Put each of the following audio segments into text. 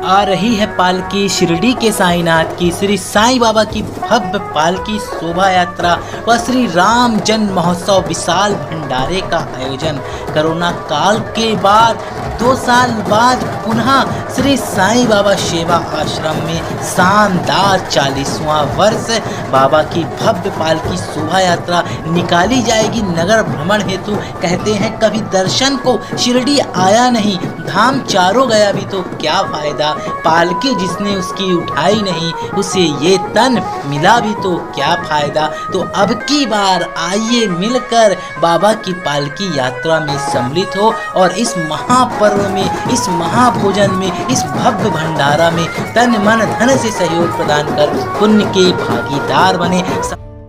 आ रही है पालकी शिरडी के साईनाथ की। श्री साईं बाबा की भव्य पालकी शोभा यात्रा व श्री राम जन्म महोत्सव विशाल भंडारे का आयोजन। कोरोना काल के बाद 2 साल बाद पुनः श्री साईं बाबा सेवा आश्रम में शानदार 40वां वर्ष बाबा की भव्य पालकी शोभा यात्रा निकाली जाएगी नगर भ्रमण हेतु। कहते हैं कभी दर्शन को शिरडी आया नहीं, धाम चारों गया भी तो क्या फायदा। पालकी जिसने उसकी उठाई नहीं, उसे ये तन मिला भी तो क्या फायदा। तो अब की बार आइए मिलकर बाबा की पालकी यात्रा में सम्मिलित हो और इस महापर्व में, इस महाभोजन में, इस भव्य भंडारा में तन मन धन से सहयोग प्रदान कर पुण्य के भागीदार बने।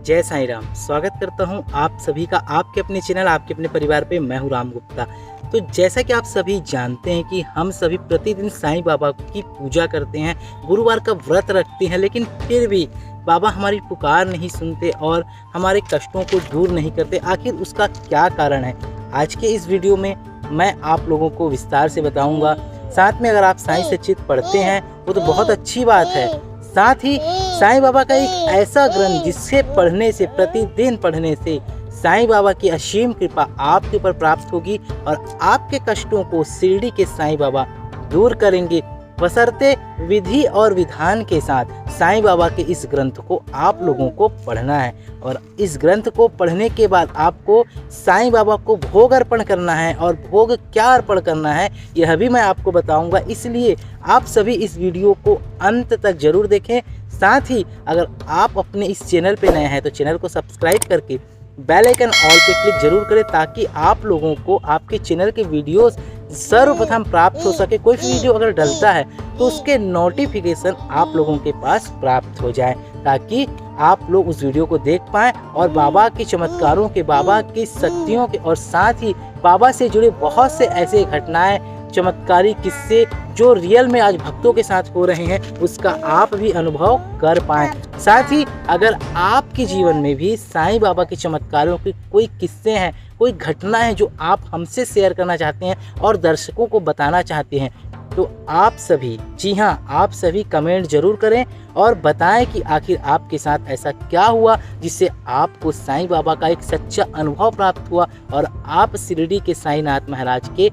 जय साईं राम। स्वागत करता हूं आप सभी का आपके अपने चैनल, आपके अपने परिवार पे। मैं हूं राम गुप्ता। तो जैसा कि आप सभी जानते हैं कि हम सभी प्रतिदिन साईं बाबा की पूजा करते हैं, गुरुवार का व्रत रखते हैं, लेकिन फिर भी बाबा हमारी पुकार नहीं सुनते और हमारे कष्टों को दूर नहीं करते। आखिर उसका क्या कारण है, आज के इस वीडियो में मैं आप लोगों को विस्तार से बताऊंगा। साथ में अगर आप साईं सच्चित पढ़ते हैं वो तो बहुत अच्छी बात है। साथ ही साईं बाबा का एक ऐसा ग्रंथ जिससे पढ़ने से, प्रतिदिन पढ़ने से साईं बाबा की असीम कृपा आपके ऊपर प्राप्त होगी और आपके कष्टों को शिरडी के साईं बाबा दूर करेंगे, बशर्ते विधि और विधान के साथ। साईं बाबा के इस ग्रंथ को आप लोगों को पढ़ना है और इस ग्रंथ को पढ़ने के बाद आपको साईं बाबा को भोग अर्पण करना है। और भोग क्या अर्पण करना है यह भी मैं आपको बताऊंगा, इसलिए आप सभी इस वीडियो को अंत तक जरूर देखें। साथ ही अगर आप अपने इस चैनल पे नए हैं तो चैनल को सब्सक्राइब करके बेल आइकन ऑल पे क्लिक जरूर करें, ताकि आप लोगों को आपके चैनल के वीडियोस सर्वप्रथम प्राप्त हो सके। कोई वीडियो अगर डलता है तो उसके नोटिफिकेशन आप लोगों के पास प्राप्त हो जाए, ताकि आप लोग उस वीडियो को देख पाएं और बाबा के चमत्कारों के, बाबा की शक्तियों के और साथ ही बाबा से जुड़े बहुत से ऐसे घटनाएं, चमत्कारी किस्से जो रियल में आज भक्तों के साथ हो रहे हैं, उसका आप भी अनुभव कर पाएं। साथ ही अगर आपके जीवन में भी साईं बाबा के चमत्कारों के कोई किस्से हैं, कोई घटना है जो आप हमसे शेयर करना चाहते हैं और दर्शकों को बताना चाहते हैं, तो आप सभी, जी हाँ, आप सभी कमेंट जरूर करें और बताएं कि आखिर आपके साथ ऐसा क्या हुआ जिससे आपको साईं बाबा का एक सच्चा अनुभव प्राप्त हुआ और आप शिरडी के साईंनाथ महाराज के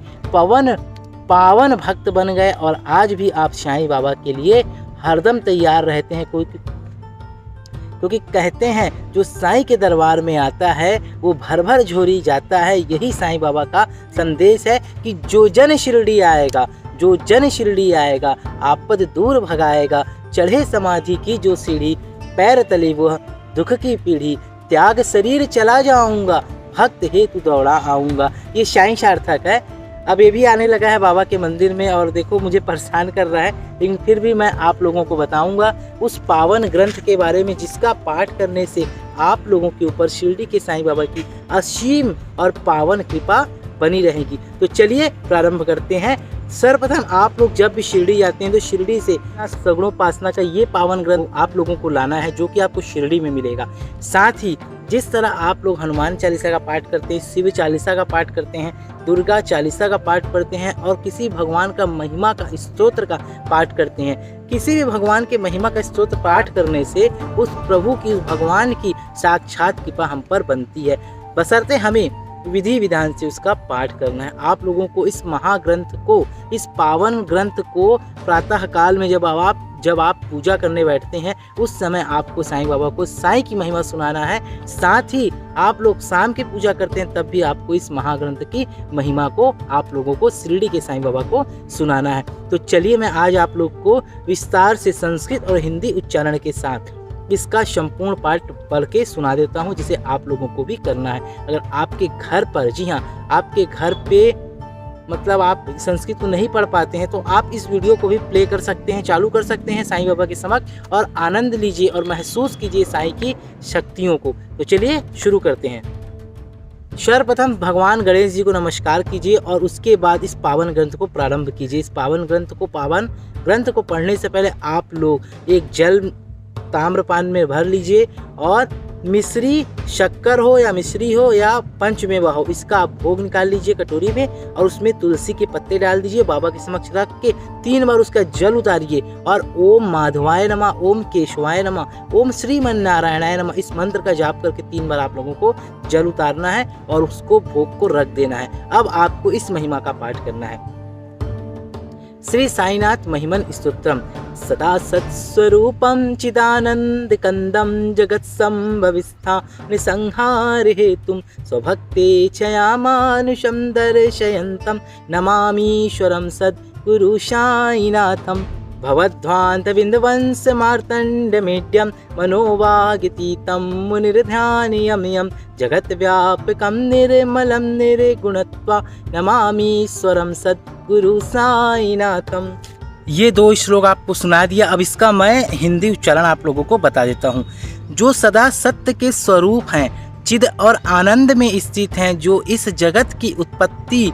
पावन भक्त बन गए और आज भी आप साईं बाबा के लिए हरदम तैयार रहते हैं। क्योंकि कहते हैं जो साईं के दरबार में आता है वो भर भर झोरी जाता है। यही साईं बाबा का संदेश है कि जो जन शिरडी आएगा, जो जन शिरडी आएगा, आपद दूर भगाएगा। चढ़े समाधि की जो सीढ़ी, पैर तले वह दुख की पीढ़ी। त्याग शरीर चला जाऊंगा, भक्त हेतु दौड़ा आऊंगा। ये साईं सार्थक है। अब ये भी आने लगा है बाबा के मंदिर में और देखो मुझे परेशान कर रहा है, लेकिन फिर भी मैं आप लोगों को बताऊंगा उस पावन ग्रंथ के बारे में जिसका पाठ करने से आप लोगों के ऊपर शिरडी के साईं बाबा की असीम और पावन कृपा बनी रहेगी। तो चलिए प्रारंभ करते हैं। सर्वप्रथम आप लोग जब भी शिरडी जाते हैं तो शिरडी से सगुणोपासना का ये पावन ग्रंथ आप लोगों को लाना है, जो कि आपको शिरडी में मिलेगा। साथ ही जिस तरह आप लोग हनुमान चालीसा का पाठ करते हैं, शिव चालीसा का पाठ करते हैं, दुर्गा चालीसा का पाठ पढ़ते हैं और किसी भगवान का महिमा का स्तोत्र का पाठ करते हैं, किसी भी भगवान के महिमा का स्तोत्र पाठ करने से उस प्रभु की, उस भगवान की साक्षात कृपा हम पर बनती है, बशर्ते हमें विधि विधान से उसका पाठ करना है। आप लोगों को इस महाग्रंथ को, इस पावन ग्रंथ को प्रातः काल में जब आप पूजा करने बैठते हैं उस समय आपको साईं बाबा को साईं की महिमा सुनाना है। साथ ही आप लोग शाम की पूजा करते हैं तब भी आपको इस महाग्रंथ की महिमा को आप लोगों को शिरडी के साईं बाबा को सुनाना है। तो चलिए मैं आज आप लोग को विस्तार से संस्कृत और हिंदी उच्चारण के साथ इसका संपूर्ण पाठ पढ़ के सुना देता हूं, जिसे आप लोगों को भी करना है। अगर आपके घर पर, जी हाँ, आपके घर पे मतलब आप संस्कृत को नहीं पढ़ पाते हैं तो आप इस वीडियो को भी प्ले कर सकते हैं, चालू कर सकते हैं साईं बाबा के समक्ष और आनंद लीजिए और महसूस कीजिए साईं की शक्तियों को। तो चलिए शुरू करते हैं। सर्वप्रथम भगवान गणेश जी को नमस्कार कीजिए और उसके बाद इस पावन ग्रंथ को प्रारंभ कीजिए। इस पावन ग्रंथ को पढ़ने से पहले आप लोग एक जल ताम्रपान में भर लीजिए और मिश्री शक्कर हो या मिश्री हो या पंचमेवा हो, इसका आप भोग निकाल लीजिए कटोरी में और उसमें तुलसी के पत्ते डाल दीजिए। बाबा के समक्ष रख के 3 बार उसका जल उतारिए और ओम माधवाय नमः, ओम केशवाय नमः, ओम श्रीमन्नारायणाय नमः इस मंत्र का जाप करके 3 बार आप लोगों को जल उतारना है और उसको भोग को रख देना है। अब आपको इस महिमा का पाठ करना है। श्री साईनाथ महिमन स्तोत्रम। सदा सत्स्वरूपं चिदानंद कंदम जगत संभविस्था निसंहार हेतुम स्वभक्ते चयामानुषं दर्शयन्तं नमामीश्वरं सद्गुरु साईनाथं। भवध्वान्त विंदवंश मार्तंडमेड्यं मनोवागतीतं मुनिर्ध्यानयम्यं जगद्व्यापकं निर्मलं निर्गुणत्वा नमामीश्वरं सद्गुरु साईनाथम। ये 2 श्लोक आपको सुना दिया। अब इसका मैं हिंदी उच्चारण आप लोगों को बता देता हूँ। जो सदा सत्य के स्वरूप हैं, चिद और आनंद में स्थित हैं, जो इस जगत की उत्पत्ति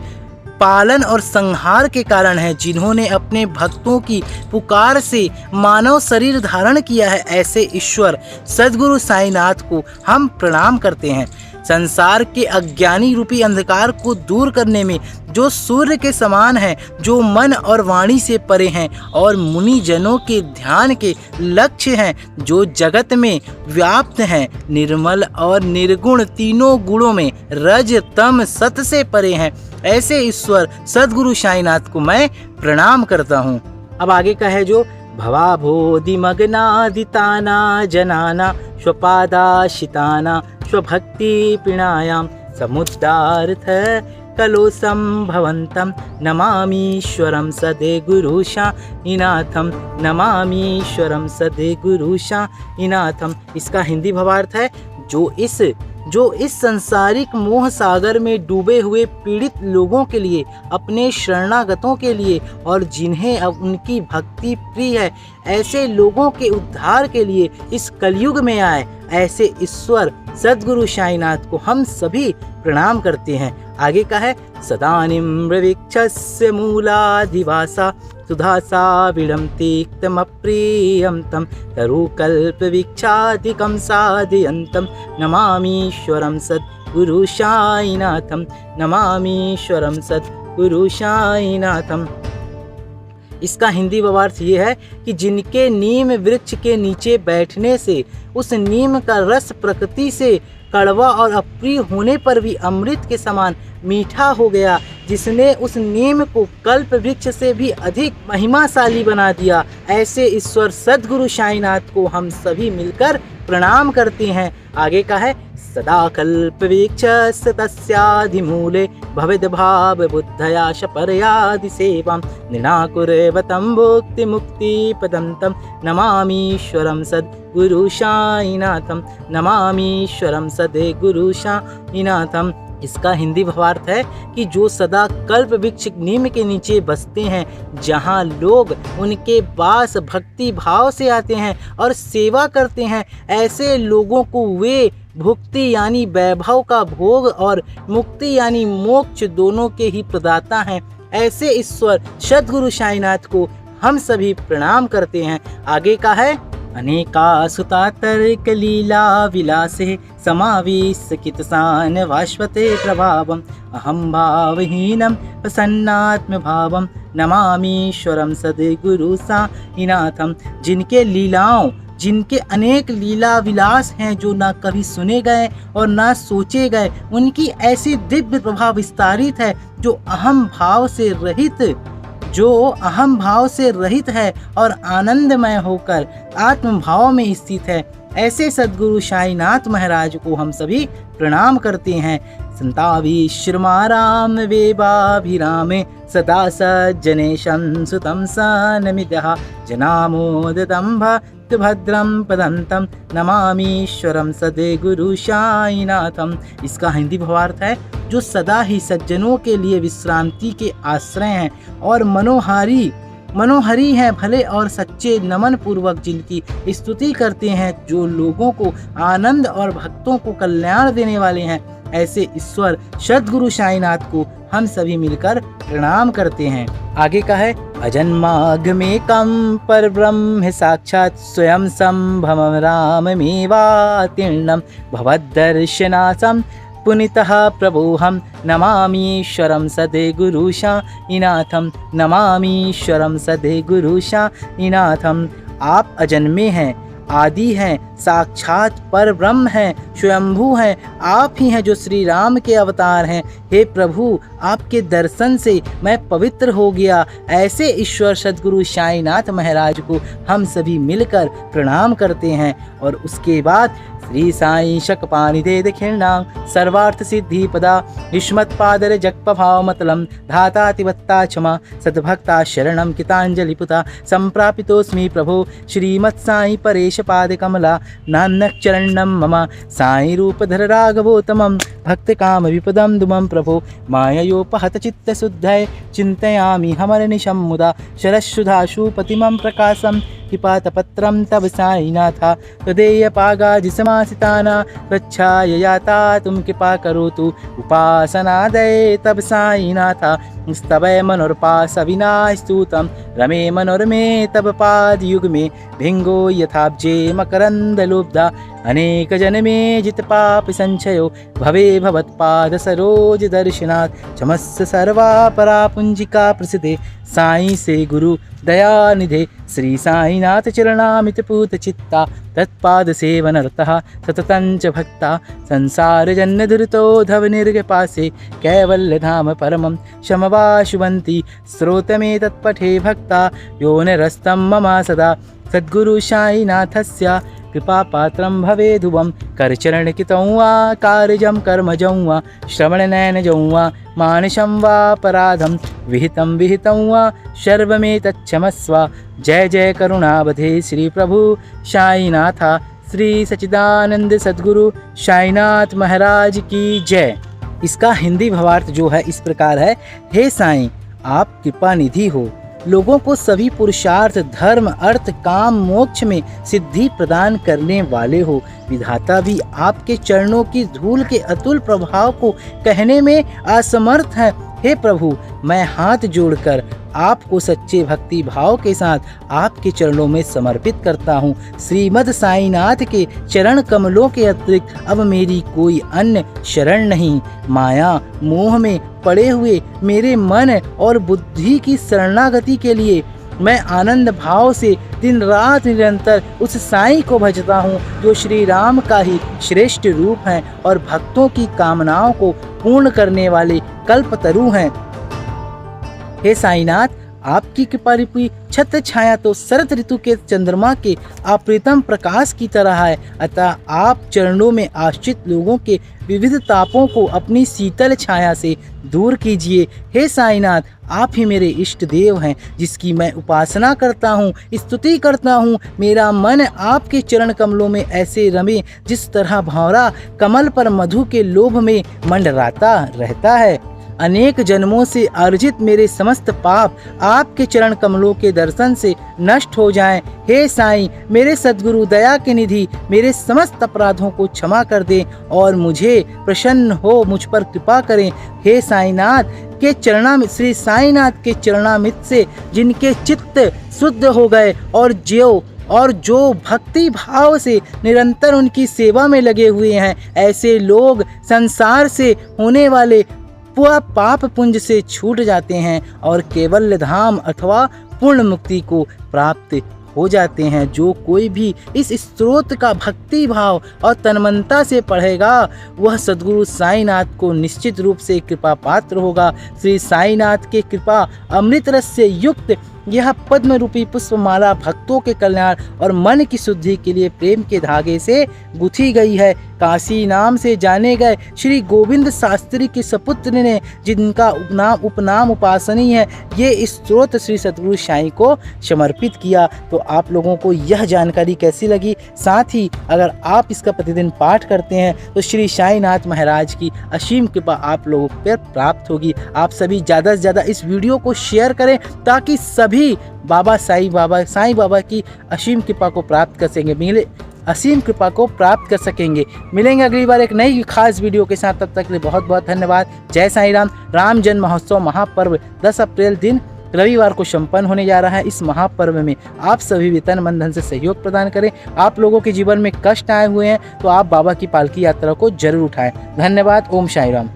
पालन और संहार के कारण है, जिन्होंने अपने भक्तों की पुकार से मानव शरीर धारण किया है, ऐसे ईश्वर सद्गुरु साईनाथ को हम प्रणाम करते हैं। संसार के अज्ञानी रूपी अंधकार को दूर करने में जो सूर्य के समान है, जो मन और वाणी से परे हैं और मुनि जनों के ध्यान के लक्ष्य हैं, जो जगत में व्याप्त हैं, निर्मल और निर्गुण तीनों गुणों में रज तम सत से परे हैं, ऐसे ईश्वर सद्गुरु साईनाथ को मैं प्रणाम करता हूँ। अब आगे का है जो भवाभोधिमग्नादिताना जनाना स्वपादाशिताना स्वभक्ति पिणायाम समुद्धार्थ कलोसं भवन्तं नमामीश्वरं सद्गुरु साईनाथं, नमामीश्वरं सद्गुरु साईनाथं। इसका हिंदी भावार्थ है जो इस संसारिक मोह सागर में डूबे हुए पीड़ित लोगों के लिए, अपने शरणागतों के लिए और जिन्हें अब उनकी भक्ति प्रिय है, ऐसे लोगों के उद्धार के लिए इस कलयुग में आए, ऐसे ईश्वर सद्गुरु साईनाथ को हम सभी प्रणाम करते हैं। आगे का है सदानिं वृक्षस्य मूलाधिवासा सुधासा विडम्तिक्तमप्रियं तं तरुकल्पवृक्षादिकं साधयन्तं नमामीश्वरं सद्गुरु साईनाथं, नमामीश्वरं सद्गुरु साईनाथं। इसका हिंदी भावार्थ ये है कि जिनके नीम वृक्ष के नीचे बैठने से उस नीम का रस प्रकृति से कड़वा और अप्रिय होने पर भी अमृत के समान मीठा हो गया, जिसने उस नीम को कल्प वृक्ष से भी अधिक महिमाशाली बना दिया, ऐसे ईश्वर सद्गुरु साईनाथ को हम सभी मिलकर प्रणाम करते हैं। आगे का है सदा कल्प वृक्षस्य तस्याधिमूले भवेद् भाव बुद्धया शपर्यादि सेवां निनाकुर्वतं भुक्ति मुक्ति पदन्तं नमामीश्वरं सद्गुरु साईनाथं, नमामीश्वरं सद्गुरु साईनाथं। इसका हिंदी भावार्थ है कि जो सदा कल्प वृक्ष नीम के नीचे बसते हैं, जहाँ लोग उनके पास भक्ति भाव से आते हैं और सेवा करते हैं, ऐसे लोगों को वे भुक्ति यानी वैभव का भोग और मुक्ति यानी मोक्ष दोनों के ही प्रदाता हैं, ऐसे ईश्वर सद्गुरु साईनाथ को हम सभी प्रणाम करते हैं। आगे का है अनेकासुता तर्क लीला विलासे समावेश कितसान वाश्वते प्रभावम अहम भावहीनम प्रसन्नात्म भावम नमामीश्वरम सद्गुरु साईनाथम। जिनके अनेक लीला विलास हैं, जो ना कभी सुने गए और ना सोचे गए, उनकी ऐसी दिव्य प्रभाव विस्तारित है, जो अहम भाव से रहित है और आनंदमय होकर आत्म भाव में स्थित है, ऐसे सद्गुरु साईनाथ महाराज को हम सभी प्रणाम करते हैं। संताविश्रमाराम वेवाभिरामे सदा सज्जनेशं सुतं सनमिदः जनामोदतं भद्रं पदन्तं नमामीश्वरं सद्गुरु साईनाथं। इसका हिंदी भावार्थ है जो सदा ही सज्जनों के लिए विश्रांति के आश्रय हैं और मनोहरी हैं, भले और सच्चे नमन पूर्वक जिनकी स्तुति करते हैं, जो लोगों को आनंद और भक्तों को कल्याण देने वाले हैं, ऐसे ईश्वर सद्गुरु साईनाथ को हम सभी मिलकर प्रणाम करते हैं। आगे का है अजन्माघमेकं परब्रह्म साक्षात् स्वयं सम्भवं राममेवातीर्णं भवद्दर्शनासं पुनितः प्रभोहं नमामीश्वरं सद्गुरु साईनाथं, नमामीश्वरं सद्गुरु साईनाथं। आप अजन्मे हैं, आदि हैं, साक्षात पर ब्रह्म हैं, स्वयंभू हैं, आप ही हैं जो श्री राम के अवतार हैं। हे प्रभु, आपके दर्शन से मैं पवित्र हो गया। ऐसे ईश्वर सद्गुरु साईनाथ महाराज को हम सभी मिलकर प्रणाम करते हैं। और उसके बाद श्री साई शकपाणिदे दखिणां सर्वार्थ सिद्धि पदा युष्मत्पादर जगपभाव मतलम धातातिवत्ता क्षमा सद्भक्ता शरणं कितांजलि पुता संप्रापितोस्मि प्रभो श्रीमत्साई परेश पाद कमला नान्यः चरणं मम साई रूपधर राघवोत्तमं भक्त काम विपदं दुमं प्रभो माययोपहत चित्त शुद्धये चिन्तयामि हमरनिशं मुदा शरशुधाशु प्रतिमं प्रकाशं कृपातपत्रं तव साईनाथ तदेय पागाजिसमासिताना प्रच्छाय याता तुम कृपा करोतु उपासनादये तव साईनाथ स्तवय मनोर्पास विनास्तुतं रमे मनोरमे तव पाद युग में भिंगो यथाब्जे मकरंद लुब्धा अनेक जन्मे जित पाप संचयो भवे भवत्पाद सरोज दर्शनात् चमस्य सर्वा परा पुंजिका प्रसिद्धे साई से गुरु दयानिधे श्री साईनाथ चरणामित पूत चित्ता तत्पाद सेवनरतः सततं च भक्ता संसार जन्य दुरितो धव निर्गपासे कैवल्य धाम परमं शमवा शुभन्ति स्रोतमे तत्पठे भक्ता यो निरस्तं मम सदा सद्गुरु साईनाथस्य कृपा पात्रं भवे ध्रुवं करचरण कितं वा कार्यजं कर्मजं वा श्रवणनयनजं वा मानसं वा पराधं विहितं वा सर्वमेतच्छमस्व। जय जय करुणावधे श्री प्रभु साईनाथ श्री सच्चिदानंद सद्गुरु साईनाथ महाराज की जय। इसका हिंदी भावार्थ जो है इस प्रकार है। हे साईं, आप कृपा निधि हो, लोगों को सभी पुरुषार्थ धर्म अर्थ काम मोक्ष में सिद्धि प्रदान करने वाले हो। विधाता भी आपके चरणों की धूल के अतुल प्रभाव को कहने में असमर्थ है। हे प्रभु, मैं हाथ जोड़कर आपको सच्चे भक्ति भाव के साथ आपके चरणों में समर्पित करता हूँ। श्रीमद् साईनाथ के चरण कमलों के अतिरिक्त अब मेरी कोई अन्य शरण नहीं। माया मोह में पड़े हुए मेरे मन और बुद्धि की शरणागति के लिए मैं आनंद भाव से दिन रात निरंतर उस साईं को भजता हूँ जो श्री राम का ही श्रेष्ठ रूप है और भक्तों की कामनाओं को पूर्ण करने वाले कल्पतरु हैं। हे साईनाथ, आपकी कृपा रूपी छत्र छाया तो शरद ऋतु के चंद्रमा के अप्रितम प्रकाश की तरह है। अतः आप चरणों में आश्रित लोगों के विविध तापों को अपनी शीतल छाया से दूर कीजिए। हे साईनाथ, आप ही मेरे इष्ट देव हैं जिसकी मैं उपासना करता हूँ, स्तुति करता हूँ। मेरा मन आपके चरण कमलों में ऐसे रमे जिस तरह भंवरा कमल पर मधु के लोभ में मंडराता रहता है। अनेक जन्मों से अर्जित मेरे समस्त पाप आपके चरण कमलों के दर्शन से नष्ट हो जाएं। हे साईं, मेरे सद्गुरु दया के निधि मेरे समस्त अपराधों को क्षमा कर दें और मुझे प्रसन्न हो मुझ पर कृपा करें। हे साईनाथ के चरणामृत, श्री साईनाथ के चरणामृत से जिनके चित्त शुद्ध हो गए और जो भक्ति भाव से निरंतर उनकी सेवा में लगे हुए हैं, ऐसे लोग संसार से होने वाले पूरा पाप पुंज से छूट जाते हैं और केवल धाम अथवा पूर्ण मुक्ति को प्राप्त हो जाते हैं। जो कोई भी इस स्त्रोत का भक्ति भाव और तन्मयता से पढ़ेगा वह सद्गुरु साईनाथ को निश्चित रूप से कृपा पात्र होगा। श्री साईनाथ के कृपा अमृत रस से युक्त यह पद्म रूपी पुष्पमाला भक्तों के कल्याण और मन की शुद्धि के लिए प्रेम के धागे से गुथी गई है। काशी नाम से जाने गए श्री गोविंद शास्त्री के सपुत्र ने जिनका उपनाम उपासनी है, ये स्त्रोत श्री सद्गुरु साईं को समर्पित किया। तो आप लोगों को यह जानकारी कैसी लगी? साथ ही अगर आप इसका प्रतिदिन पाठ करते हैं तो श्री साईनाथ महाराज की असीम कृपा आप लोगों पर प्राप्त होगी। आप सभी ज़्यादा से ज़्यादा इस वीडियो को शेयर करें ताकि सभी साईं बाबा की असीम कृपा को प्राप्त कर सकेंगे। मिलेंगे अगली बार एक नई खास वीडियो के साथ। तब तक के लिए बहुत बहुत धन्यवाद। जय साईं राम। राम जन्म महोत्सव महापर्व 10 अप्रैल दिन रविवार को संपन्न होने जा रहा है। इस महापर्व में आप सभी भी तन मन धन से सहयोग प्रदान करें। आप लोगों के जीवन में कष्ट आए हुए हैं तो आप बाबा की पालकी यात्रा को जरूर उठाएं। धन्यवाद। ओम साई राम।